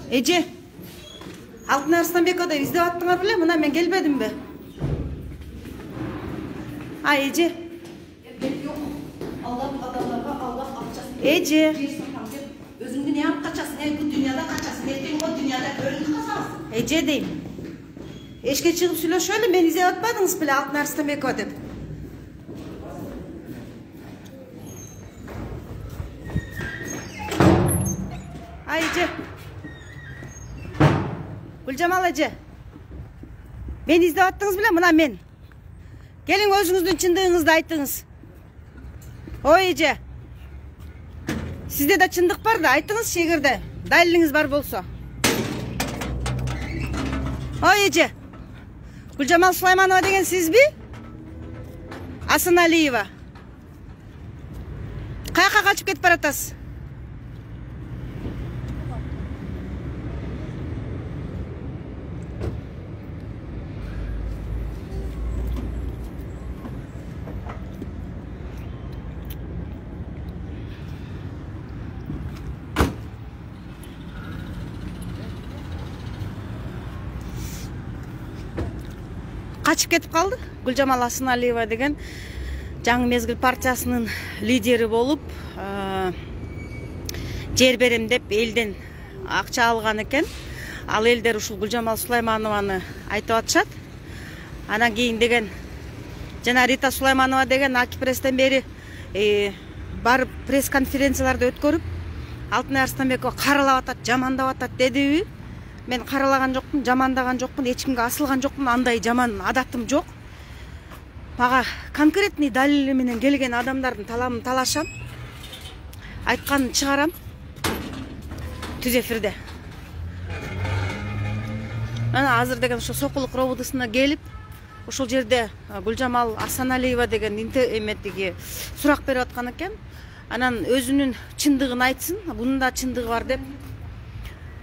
Эже, Алтын Арыстанбекова издеп аттыңар беле? Мына мен келбедимби? Эже. Эже. Өзүңдү не алып качасың? Bu dünyada качасың. Эртең o dünyada көрүнүп калсаңыз. Эже дейм. Эшке чыгып сүйлөшөлү, мен издеп атпадыңыз беле Алтын Арыстанбекова деп. Эже. Гүлжамал эже. Мен издеп аттыңыз беле? Мына мен. Келиң өзүңүздүн чындыгыңызды айтыңыз. Ой эже. Сизде да чындык бар да, айтыңыз эгерде далилиңиз бар болсо. Ой эже. Гүлжамал Сулайманова деген сизби? Асаналиева. Каяка качып кетип баратасыз? Качып кетип калды. Гүлжамал Асаналиева деген Жаңы Мезгил партиясынын лидери болуп, жер берем деп элден акча алган экен. Ал элдер ушул Гүлжамал Сулайманованы айтып атышат. Анан кийин деген жана Рита Сулайманова деген Акипрестен бери барып пресс-конференцияларды өткөрүп, Алтын Арыстанбекова каралап атат, жамандап атат дедиби? Мен каралаган жокмун, жамандаган жокмун, эч кимге асылган жокмун, андай жаман адатым жок. Мага конкретный далили менен келген адамдардын талабын талашам. Айтканын чыгарам. Түз эфирде. Мына азыр деген ошо Сокулук робудусуна келип, ошол жерде Гүлжамал Асаналиева деген эметиги сурак берип аткан экен. Анан өзүнүн чындыгын айтсын, бунун да чындыгы бар деп.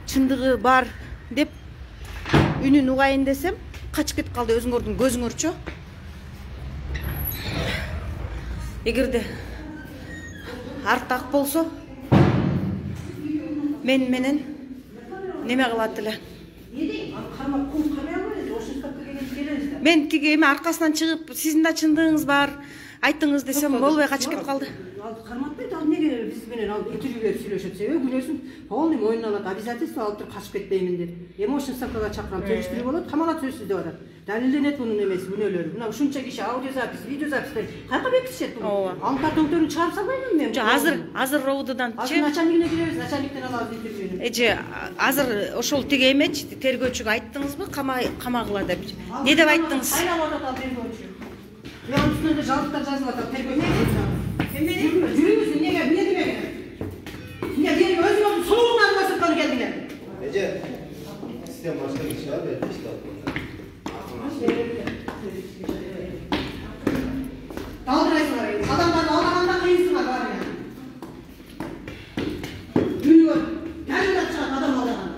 Чындыгы бар деп үнүн угайын десем, качып кетип калды өзүңөрдүн көзүңөрчү. Эгерде артак болсо, мен менен неме кылат эле. Мен тиги эми аркасынан чыгып, сиздин да чындыгыңыз бар, айтыңыз десем болбой качып кетип калды. Карматпайт, ал неге биз менен ал интервьюлер сүйлөшөт, себеби күнөөсүн полный мойнуна алат, обязательство алып туруп качып кетпеймин деп. Эми ошол стакага чакырам, териштирүү болот, камалат сөзсүз деп атат. Далилденет бунун эмеси, күнөөлөрү. Мына ушунча киши аудиозапись, видеозапистер кайка бекитишет буну? Аңкар төңтөрүн чыгарып салбаймынбы мен? Азыр робудудан начальникине киребиз, начальниктен алабыз интервьюну. Эже, азыр ошол тиги эмечи, тергөөчүгө айттыңызбы, камагыла деп? Не деп айттыңыз? Айналып атат ал тергөөчү. Мен үстүнө жазыктар жазып атат тергөөчү. Жүрүңүз, неге демеген? Неге өзүңөрдүн сулууңан басып келдиңер? Эже, сизден башка киши бар бе? Алдырайсыңар, адамдарды алдаганда кыйынсыңар бар менен. Дүнүгө кәлимат чыгат адам алдаганда.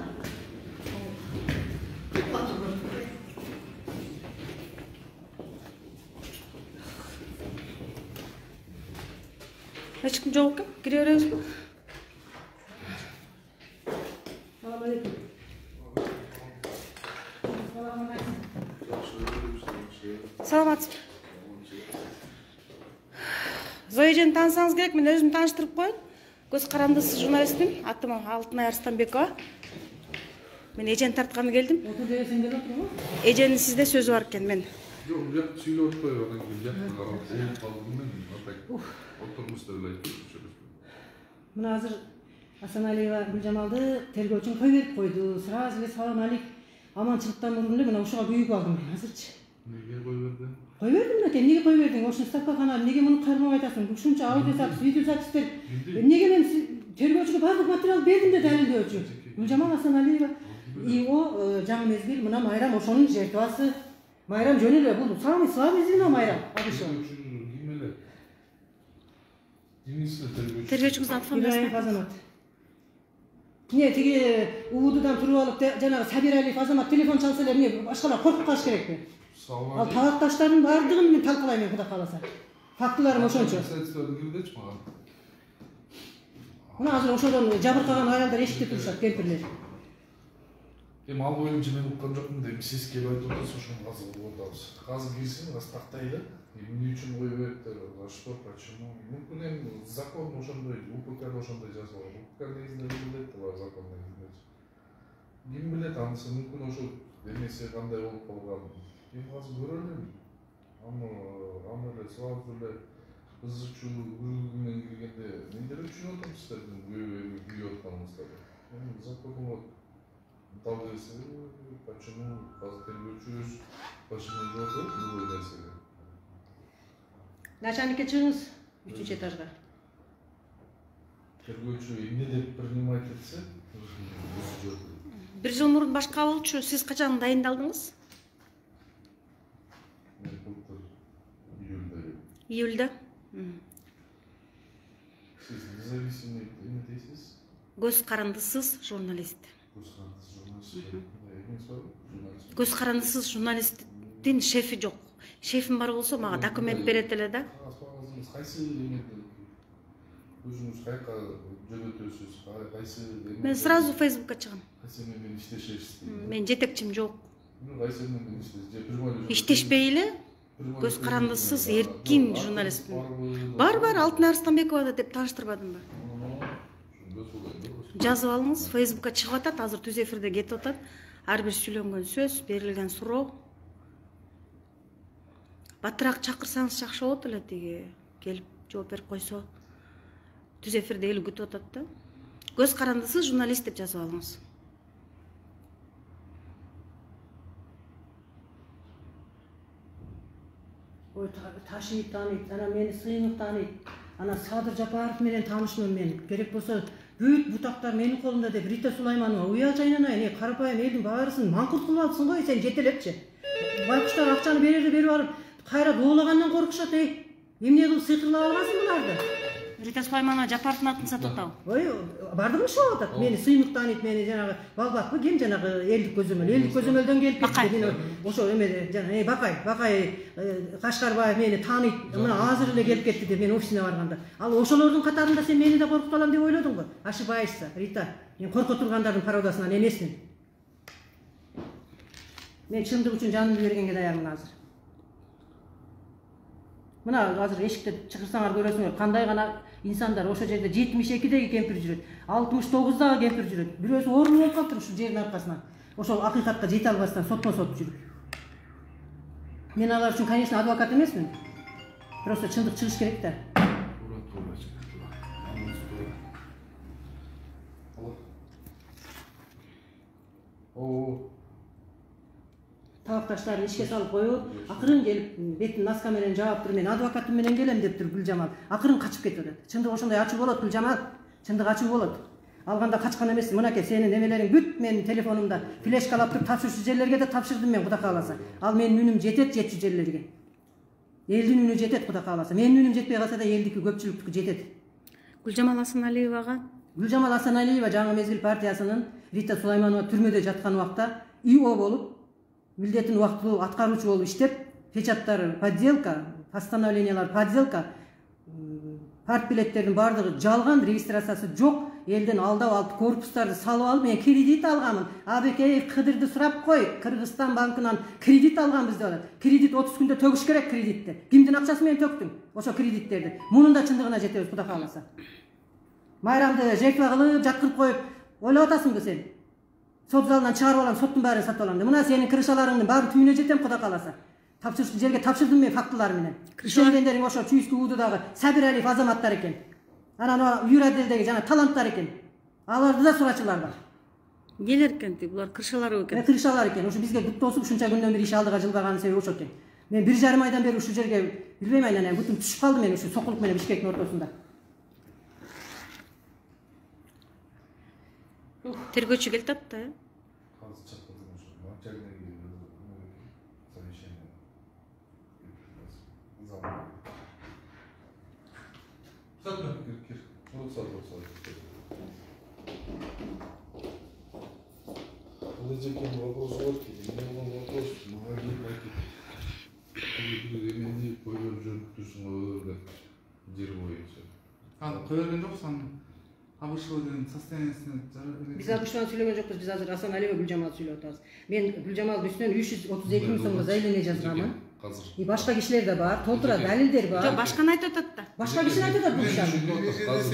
Эч ким жок экен, кире беребизби? Салам алейкум. Саламатсызбы? Зоя эжени таанысаңыз керек, мен өзүмдү тааныштырып коеюн. Көз карандысыз журналистмин, атым Алтын Арыстанбекова. Мен эжени тартканы келдим. Отур десең деп отурбу? Эженин сизде сөзү бар экен, мен. Жок, бияк сүйлөп атпайбы, анан кийин бияктан карап калдым мен. Отурмузда эле айтып. Мына азыр Асаналиева Гүлжамалды тергөөчүн кой берип койду. Сразу эле салам алейк. Аманчылыктан мурун эле мына ушуга күйүп алдым мен азырчы. Неге кой бердиң? Кой бердим экен, неге кой бердиң? Ошону стаккана неге муну кармап айтасың? Ушунча аудиозапись, видеозапистер. Неге мен тергөөчүгө бардык материал бердим да далилдөөчү. Гүлжамал Асаналиева ИО Жаңы Мезгил, мына Майрам ошонун жертвасы. Майрам жөн эле бул самый слабый звено Майрам. Ким эле? Кимисине тергөөчү? Тергөөчүңүздүн фамилиясы? Азамат. Не, тиги УУДдан туруп алып, жанагы Сабиралиев Азамат телефон чалса эле эмне башкалар коркуп калыш керекпи? Ал талапташтардын бардыгын мен талкалайм, Кудай кааласа. Фактыларым ошончо. Кирдечи мага. Мына азыр ошодон жабыркаган аялдар эшикте турушат, кемпирлер. Эми ал боюнча мен уккан жокмун деп сиз келип айтып атасыз, ошону азыр угуп атабыз. Азыр кирсин, аз тактай да. Эмне үчүн кое берет, что, почему? Мүмкүн эми закон ошондой, УКК ошондой жазылган. УКК негизинде билет бар закон негизинде. Ким билет, анысы мүмкүн ошол эмеси кандай болуп калган. Эми азыр көрөлүм. Аны эле сабап эле кызычуу менен киргенде эмнелер үчүн отур сиздердин күйүп атканыңыздарды. Эми законго дал берсе, почему азыр тергөөчүбүз почему жооп другой нерсеге. Начальникке чыгыңыз 3-чү этажга. Тергөөчү эмне деп принимать этсе, Бир жыл мурун башка болчу. Сиз качан дайындалдыңыз? мен былтыр июльда. Июльда. Сиз независимый эме дейсиз? Көз карандысыз журналист. Журналист. Көз карандысыз журналисттин шефи жок. Шефим бар болсо мага документ берет эле да. Кайсы эмеде өзүңүз каяка жөнөтөсүз? Кайсы Мен сразу Facebookка чыгам. кайсы менен иштешесиз? Мен жетекчим жок. Кайсы менен иштешесиз? Иштешпей эле көз карандысыз эркин журналистмин. Бар, Алтын Арыстанбекова деп тааныштырбадымбы? Жазып алыңыз, Facebookка чыгып атат, азыр түз эфирде кетип атат. Ар бир сүйлөнгөн сөз, берилген суроо. Батыраак чакырсаңыз жакшы болот эле, тиги келип жооп берип койсо. Түз эфирде эл күтүп атат да. Көз карандысыз журналист деп жазып алыңыз. Ой, Ташиев тааныйт, ана мени Сыйынов тааныйт. Ана Садыр Жапаров менен таанышмын мен. Керек болсо бүт бутактар менин колумда деп Рита Сулайманова уялча айнанайын, карапайым элдин баарысын маңкурт кылып алыпсың го, сен жетелепчи. Байкуштар акчаны берерди берип алып, кайра доолагандан коркушат, эмне кылып сыйкырлап алгансың буларды? Рита Сулайманова Жапаровдун атын сатып атабы? Ой, бардыгы ушул атат. Мени Сыйынов тааныйт, мени жанагы Балбакпы, ким жанагы элдик көзөмөлдөн келип кетти. Мен ошо эме жана Бакай Кашкарбаев мени тааныйт. Мына азыр эле келип кетти деп мен офисине барганда. Ал ошолордун катарында сен мени да коркута алам деп ойлодуң го? Ошибаешься, Рита. Мен корко тургандардын пародасынан эмесмин. Мен чындык үчүн жанымды бергенге даярмын азыр. Мына азыр эшикте чыгырсаңар көрөсүңөр, кандай гана инсандар ошо жерде 72деги кемпир жүрөт, 69дагы кемпир жүрөт. Бирөөсү орун болуп калыптыр ушу жердин аркасынан. Ошол акыйкатка жете албастан сотмо-сот жүрүп. Мен алар үчүн, конечно, адвокат эмесмин. Просто чындык чыгыш керек да. Табакташтарын ишке салып коюп, акырын келип бетин наска менен жаап туруп, мен адвокатым менен келем деп туруп Гүлжамал акырын качып кетип атат. Чындык ошондой ачуу болот Гүлжамал. Чындык ачуу болот. Алганда качкан эмес. Мынакей сенин немелериң бүт менин телефонумда флешкалап туруп тапшырчу жерлерге да тапшырдым мен, Кудай кааласа. Ал менин үнүм жетет жетчү жерлерге. Элдин үнү жетет, Кудай кааласа. Менин үнүм жетпей калса да элдики көпчүлүктүкү жетет. Гүлжамал Асаналиевага? Гүлжамал Асаналиева жаңы мезгил партиясынын Рита Сулайманова түрмөдө жаткан убакта ИО болуп, милдетин убактылуу аткаруучу болуп иштеп, печаттары подделка, постановлениялар подделка, парт билеттердин баардыгы жалган, регистрациясы жок, элден алдап алып, корпустарды салып алып, мен кредит алганмын. Абекеев Кыдырды сурап кой, Кыргызстан банкынан кредит алганбыз деп атат. Кредит 30 күндө төгүш керек кредитти. Кимдин акчасы менен төктүң ошо кредиттерди? Мунун да чындыгына жетебиз, Кудай кааласа. Майрамды жертва кылып, жаткырып коюп, ойлоп атасыңбы сен? Сот залынан чыгарып алам, соттун баарын сатып алам. Мына сенин крышаларыңдын баарын түйүнө жетем, Кудай кааласа. Тапшырыш жерге тапшырдым мен фактылар менен. Ишенгендериң ошо Чуйский уудудагы Сабиралиев азаматтар экен. Анан Юраделдеги жана таланттар экен. Аларды да сурачылар бар. Келер экен, булар крышалары экен. Крышалар экен. Ошо бизге бүт тосуп ушунча күндөн бери иш алдыга жылбаганын себеби ошо экен. Мен 1,5 айдан бери ушу жерге билбейм, айнан бүтүн түшүп калдым мен ушу Сокулук менен Бишкектин ортосунда. Тергөөчү келип атты, Кое берген жоксуң? Абышевдин состояниесине Биз Абышеваны сүйлөгөн жокпуз, биз азыр Асан Алиева Гүлжамалды сүйлөп атабыз. Мен Гүлжамалдын үстүнөн 332 миң сомго заявление жазганмын. Азыр. Башка кишилер да бар, толтура далилдер Жок, бар. башканы айтып атат да. Башка кишини айтып атат бул киши.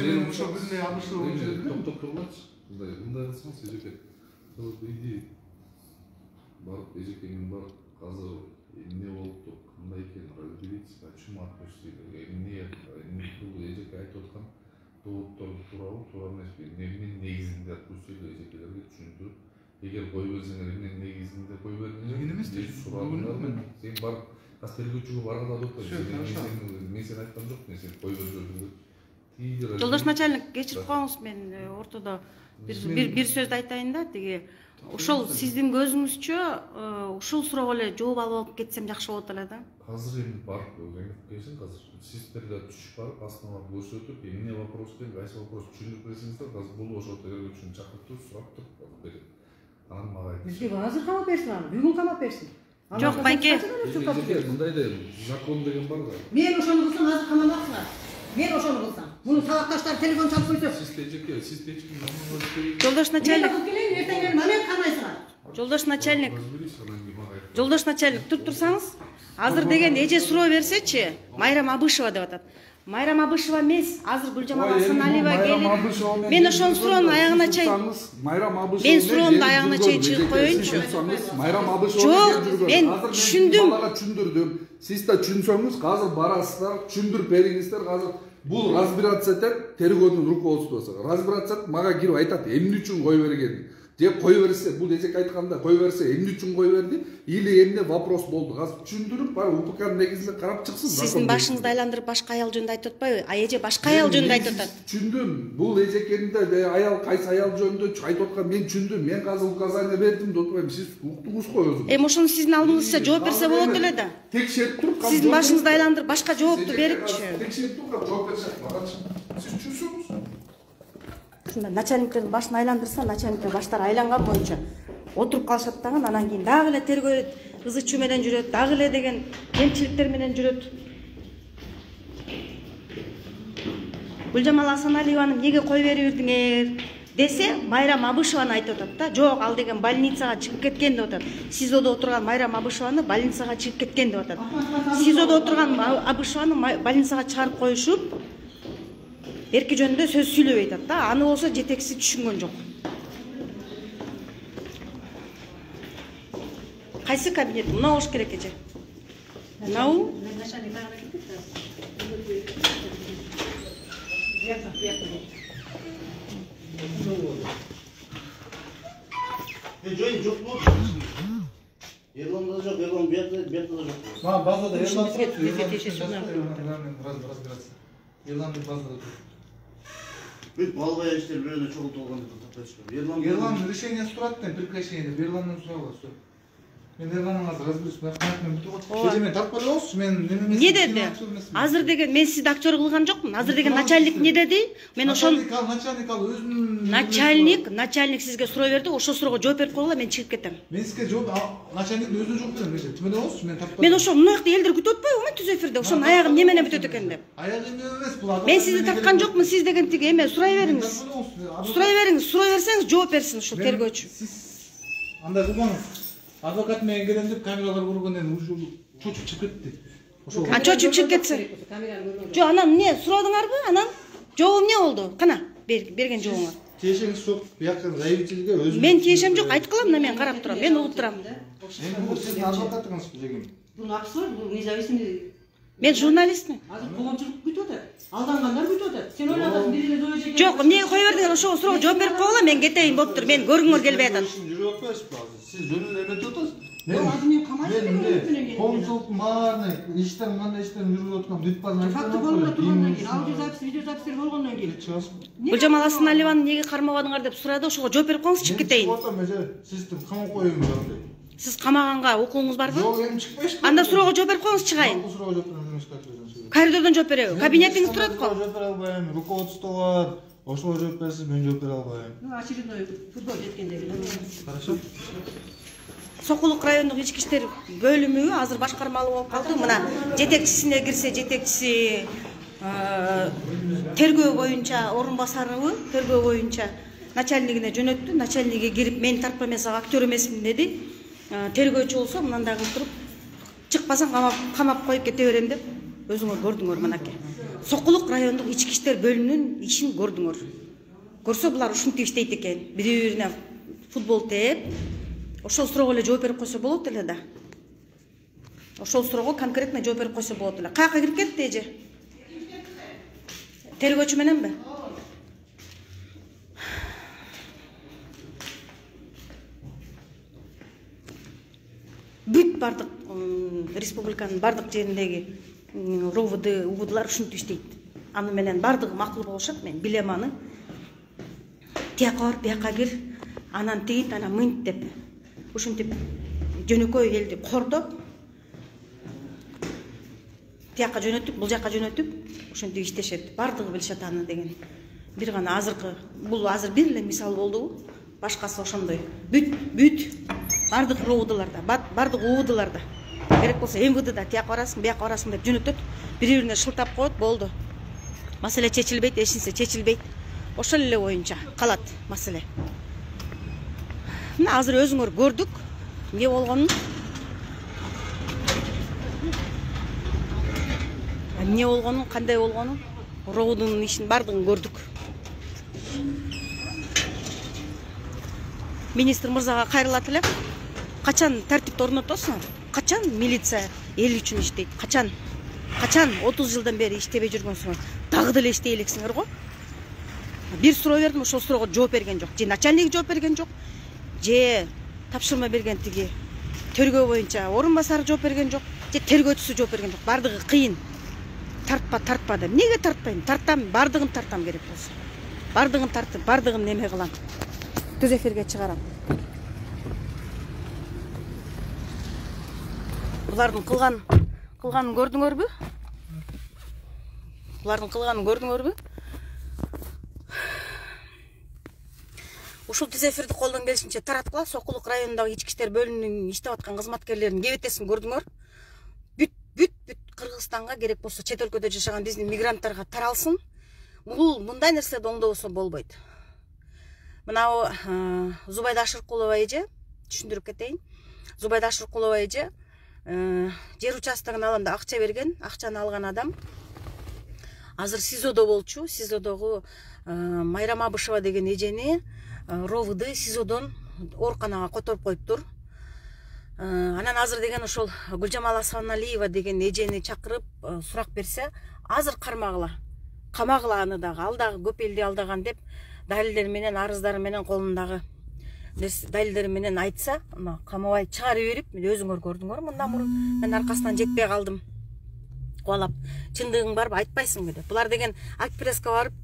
Мен ошо биле Абышев Токтоп тургулачы. Мындай кылсаңыз эжеке. Иди. Барып эжекеңин барып азыр эмне болупту, кандай экен разберитесь, почему отпустили, эмне бул эжеке айтып аткан доводдор туурабы, туура эмеспи, эмне негизинде отпустили эжекелерге түшүндүрүп, эгер кой берсеңер эмне негизинде кой бердиңер, Негин эмес деп сурагыңар, сен барып тергөөчүгө баргыла деп атпайсың, мен сени айткан жокмун, сен кой берип жүрдүң. Жолдош начальник, кечирип коюңуз, мен ортодо бир сөздү айтайын да, тиги ошол сиздин көзүңүзчө ушул суроого эле жооп алып алып кетсем жакшы болот эле да. Азыр эми барып келсең, азыр сиздерде түшүп барып, астына барып көрсөтүп, эмне вопрос келди, кайсы вопрос түшүндүрүп берсеңиздер, азыр бул ошол тергөөчүнү чакырып туруп, сурап туруп берет. Анан мага айтты. Бизге азыр камап берсин аны, бүгүн камап берсин. Жок, байке. Мындай да закон деген бар да. Мен ошону кылсам азыр камамаксыңар. Мен ошону кылсам. Муну сабакташтар телефон чалып койсо. Сиз эч Жолдош начальник, Эртең мен камайсыңар. Жолдош начальник, Жолдош начальник, туруп турсаңыз, азыр деген эже суроо берсечи, Майрам Абышева деп атат. Майрам Абышева эмес, азыр Гүлжамал Асаналиева келип. Мен ошонун суроонун аягына чейин. Майрам Абышева. Мен суроомду аягына чейин чыгып коеюнчу. Майрам Абышева. Жок, мен түшүндүм. Балага түшүндүрдүм. Сиз да түшүнсөңүз, азыр барасыздар, түшүндүрүп бериңиздер, азыр бул разбираться этет, тергөөнүн руководствосу. Разбираться мага кирип айтат, эмне үчүн кой бергенин. Деп кой берсе, бул эжек айтканда кой берсе, эмне үчүн кой берди? Или эмне вопрос болду? Азыр түшүндүрүп, бар УПКнын негизинде карап чыксын. Сиздин башыңызды айландырып башка аял жөнүндө айтып атпайбы? Эже башка аял жөнүндө айтып атат. Түшүндүм. Бул эжекенде аял кайсы аял жөнүндө айтып аткан мен түшүндүм. Мен азыр указание бердим деп атпайм. Сиз уктуңуз го өзүңүз. Эми ошону сиздин алдыңызда жооп берсе болот эле да. Текшерип туруп, Сиздин башыңызды айландырып башка жоопту берипчи. Текшерип туруп, жооп беришет. Сиз түшүнсөңүз. Ушундай начальниктердин башын айландырса, начальниктер баштары айланган боюнча отуруп калышат дагы, анан кийин дагы эле тергөө ызы чуу менен жүрөт, дагы эле деген кемчиликтер менен жүрөт. Гүлжамал Асаналиеваны эмнеге кой берип ирдиңер десе, Майрам Абышеваны айтып атат да. Жок, ал деген больницага чыгып кеткен деп атат. СИЗОдо отурган Майрам Абышеваны больницага чыгып кеткен деп атат. СИЗОдо отурган Абышеваны больницага чыгарып коюшуп, эрки жөнүндө сөз сүйлөбөй атат да. Аны болсо жетекчиси түшүнгөн жок. Кайсы кабинет? Мына болуш керек эже. Мынау? Жой жок болду. Ерланда жок, Ерлан бuyakta da жок. Мага базада Ерлан Ерлан базада тур. Бүт балбай иштер бир жерде чогултулган деп таппайсызбы. Ерлан решениеси турат экен, прекращение. Ерландан сурагыла все. Мен Ерландан азыр разберусь, мен бүтүп мен тартып коебуз, мен эмне деди? Азыр деген мен сизди актер кылган жокмун. Азыр деген начальник эмне деди? Мен ошол начальник ал өзүнүн начальник сизге суроо берди, ошол суроого жооп берип койгула, мен чыгып кетем. Мен сизге жооп начальниктин өзүнүн жооп берем. Тиме болсу, мен тартып. Мен ошол мына жакта элдер күтүп атпайбы мен түз эфирде? Ошонун аягы эмне менен бүтөт экен деп. Аягы эмне эмес бул. Мен сизди тарткан жокмун, сиз деген тиги эме сурай бериңиз. Сурай бериңиз, суроо берсеңиз жооп берсин ушул тергөөчү. Андай кылмаңыз. Адвокат менен келем деп камералар көргөндөн уже чочуп чыгып кетти. Ошол. Чочуп чыгып кетсе. Жок, анан эмне суродуңарбы? Анан жообу эмне болду? Кана, берген жообуңар. Тиешеңиз жок, бияктан заявительге өзү. Мен тиешем жок, айткыла мына мен карап турам, мен угуп турам. Бул сиздин адвокатыңыз деген. Бунун акысы бар, бул независимый. Мен журналистмин. Азыр коомчулук күтүп атат. Алдангандар күтүп атат. Сен ойлогосуң бир эле жеке. Жок, эмнеге кое бердиңер? Ошого суроо жооп берип койгула, мен кетейин болуптур. Мен көргүңөр келбей атат. Жүрүп атпайсызбы азыр? Сиз жөн эле эметип атасыз. Мен камайсызбы? Коомчулук баары иштерин кандай иштерин жүргүзүп аткан бүт баарын Факты болуп тургандан кийин, аудиозапись, видеозапистер болгондон кийин чыгасызбы? Гүлжамал Асаналиеваны эмнеге кармабадыңар деп сурады, ошого жооп берип коюңуз, чыгып кетейин. Сизди камап коюңуз андай. Сиз камаганга укугуңуз барбы? Жок, эми чыкпайсызбы? Анда суроого жооп берип коюңуз, чыгайын. Бул суроого жооп берем. Коридордон жооп береби? Кабинетиңиз турат го. Жооп бере албайм. Руководство бар. Ошого жооп берсиз, мен жооп бере албайм. Ну, очередной футбол жеткендеги. Хорошо. Сокулук райондук ички иштер бөлүмү азыр башкармалуу болуп калды. Мына жетекчисине кирсе, жетекчиси тергөө боюнча орун басарыбы тергөө боюнча начальнигине жөнөттү. Начальниги кирип мен тартпа, мен сага актер эмесмин деди. Тергөөчү болсо мынандай кылып туруп чыкпасаң камап коюп кете берем деп өзүңөр көрдүңөр мынакей. Сокулук райондук ички иштер бөлүмүнүн ишин көрдүңөр. Көрсө булар ушинтип иштейт экен. Бири-бирине футбол тээп, ошол суроого эле жооп берип койсо болот эле да. Ошол суроого конкретно жооп берип койсо болот эле. Каяка кирип кетти эже? Тергөөчү мененби? Бүт бардык республиканын бардык жериндеги РОВД, УВДлар ушинтип иштейт. Аны менен бардыгы макул болушат, мен билем аны. Тияка бар, бияка кир, анан тигит, анан мынт деп. Ушинтип жөнөкөй элди кордоп, тияка жөнөтүп, бул жака жөнөтүп, ушинтип иштешет. Бардыгы билишет аны деген. Бир гана азыркы, бул азыр бир эле мисал болдубу? Башкасы ошондой. Бүт бардык РОВДларда, бардык УВДларда. Керек болсо МВДда тияка барасың, бияка барасың деп жөнөтөт. Бири-бирине шылтап коет, болду. Маселе чечилбейт, эч нерсе чечилбейт. Ошол эле боюнча калат маселе. Мына азыр өзүңөр көрдүк эмне болгонун. Эмне болгонун, кандай болгонун, РОВДнун ишин бардыгын көрдүк. Министр мырзага кайрылат элем. Качан тартипти орнотосуңар? Качан милиция эл үчүн иштейт? Качан? 30 жылдан бери иштебей жүргөнсүңөр. Дагы деле иштей элексиңер го? Бир суроо бердим, ошол суроого жооп берген жок. Же начальник жооп берген жок, же тапшырма берген тиги тергөө боюнча орун басары жооп берген жок, же тергөөчүсү жооп берген жок. Бардыгы кыйын. Тартпа деп. Неге тартпайм? Тартам, бардыгын тартам керек болсо. Бардыгын тартып, бардыгын неме кылам. Түз эфирге чыгарам. Булардын кылганын көрдүңөрбү? Булардын кылганын көрдүңөрбү? Ушул түз эфирди колдон келишинче тараткыла. Сокулук районундагы ички иштер бөлүмүнүн иштеп аткан кызматкерлеринин кебетесин көрдүңөр. Бүт Кыргызстанга, керек болсо чет өлкөдө жашаган биздин мигранттарга таралсын. Бул мындай нерседи оңдобосо болбойт. Мына Зубайда Ашыркулова эже, түшүндүрүп кетейин. Зубайда Ашыркулова эже жер участогун алганда акча берген, акчаны алган адам азыр СИЗОдо болчу. СИЗОдогу Майрам Абышева деген эжени РОВД СИЗОдон ооруканага которуп коюптур. Анан азыр деген ошол Гүлжамал Асаналиева деген эжени чакырып сурак берсе, азыр камагыла аны дагы, ал дагы көп элди алдаган деп далилдер менен, арыздары менен, колундагы далилдери менен айтса, камабай чыгарып берип, мен өзүңөр көрдүңөр мындан мурун. Мен аркасынан жетпей калдым. Кубалап, чындыгың барбы, айтпайсыңбы деп. Булар деген Акпресске барып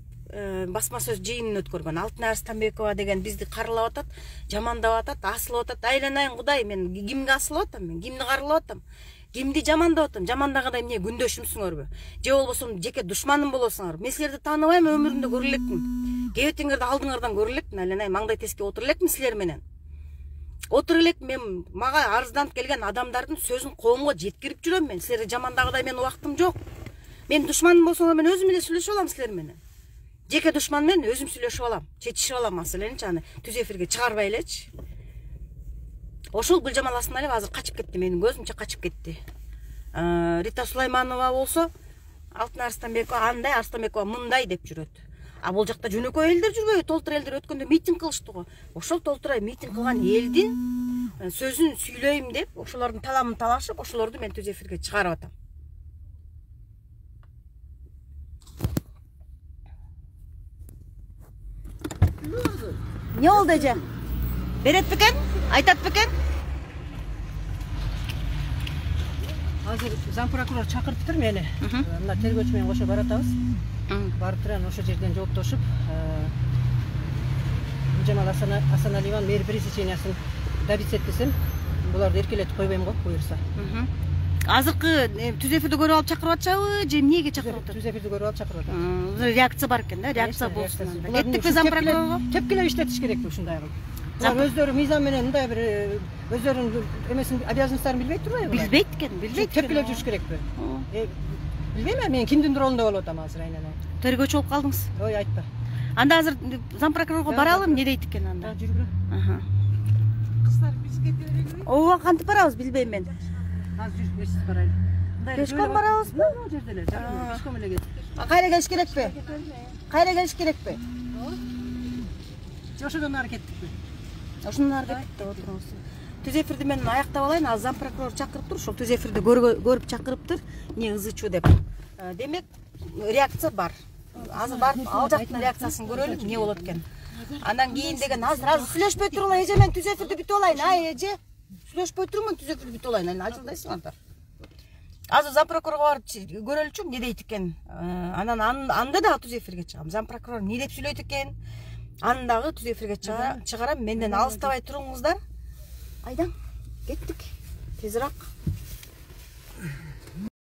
басма сөз жыйынын өткөргөн. Алтын Арыстанбекова деген бизди карылап атат, жамандап атат, асылып атат. Айланайын Кудай, мен кимге асылып атам, мен кимди карылап атам, кимди жамандап атам, жамандагандай эмне күндөшүмсүңөрбү? Же болбосо жеке душманым болосуңар? Мен силерди тааныбайм, өмүрүмдө көрө элекмин. Кебетиңерди алдыңардан көрө элекмин, айланай маңдай теске отура элекмин силер менен. Отура элек, мен мага арызданып келген адамдардын сөзүн коомго жеткирип жүрөм мен. Силерди жамандагыдай мен убактым жок. Мен душманым болсоңор, мен өзүм эле сүйлөшүп алам силер менен. Жеке душман менен өзүм сүйлөшүп алам, чечишип алам маселени, аны түз эфирге чыгарбай элечи. Ошол Гүлжамал Асаналиева азыр качып кетти, менин көзүмчө качып кетти. Рита Сулайманова болсо, Алтын Арыстанбекова андай, Арыстанбекова мындай деп жүрөт. А бул жакта жөнөкөй элдер жүрбөйбү? Толтура элдер өткөндө митинг кылышты го. Ошол толтура митинг кылган элдин сөзүн сүйлөйм деп, ошолордун таламын талашып, ошолорду мен түз эфирге чыгарып атам. Не болду эже? Берет бекен? Айтат бекен? Азыр зам прокурор чакыртыптыр мени. Мына тергөөчү менен кошо баратабыз. Барып туран ошол жерден жооптошуп, Гүлжамал Асаналиеванын мэр пресечениясын добить этсем, буларды эркелетип койбойм го, буюрса. Азыркы түз эфирди көрүп алып чакырып атчабы, же эмнеге чакырып атат? Түз эфирди көрүп алып чакырып атат. Реакция бар экен да, реакция болсун. Кеттикпи зам прокурорго? Тепкилеп иштетиш керекпи ушундай кылып. Булар өздөрү мыйзам менен мындай бир өзлөрүнүн эмесин, обязанностьтарын билбей турбайбы? Билбейт экен, билбейт. Тепкилеп жүрүш керекпи? Билбейм, мен кимдин ролунда болуп атам азыр айнанай. Тергөөчү болуп калдыңыз. Ой, айтпа. Анда азыр зам прокурорго баралы, эмне дейт экен анда? Жүргүлө. Аха. Кыздар биз кете берели. Ооба, кантип барабыз билбейм мен. Азыр жүрүп берсиз барайлы. Пешком барабызбы? Бул жерделер. Пешком эле кет. Кайра келиш керекпи? Кайра келиш керекпи? Ошодон ары кеттикпи? Ошондон ары кетип отуруңуз. Түз эфирди мен аяктап алайын, азыр зам прокурор чакырыптыр, ошол түз эфирди көрүп чакырыптыр, эмне ызы чуу деп. Демек, реакция бар. Азыр барып ал жактын реакциясын көрөлү, эмне болот экен. Андан кийин деген азыр сүйлөшпөй турула, эже мен түз эфирди бүтүп алайын, эже. Сүйлөшпөй турмун, түз эфирди бүтүп алайын, ажылдайсыңар. Азыр зам прокурорго барып көрөлүчү, эмне дейт экен. Анан анда да түз эфирге чыгам. Зам прокурор эмне деп сүйлөйт экен? Андагы түз эфирге чыгарам, менден алыстабай туруңуздар. Айдан, кеттик. Тезирак.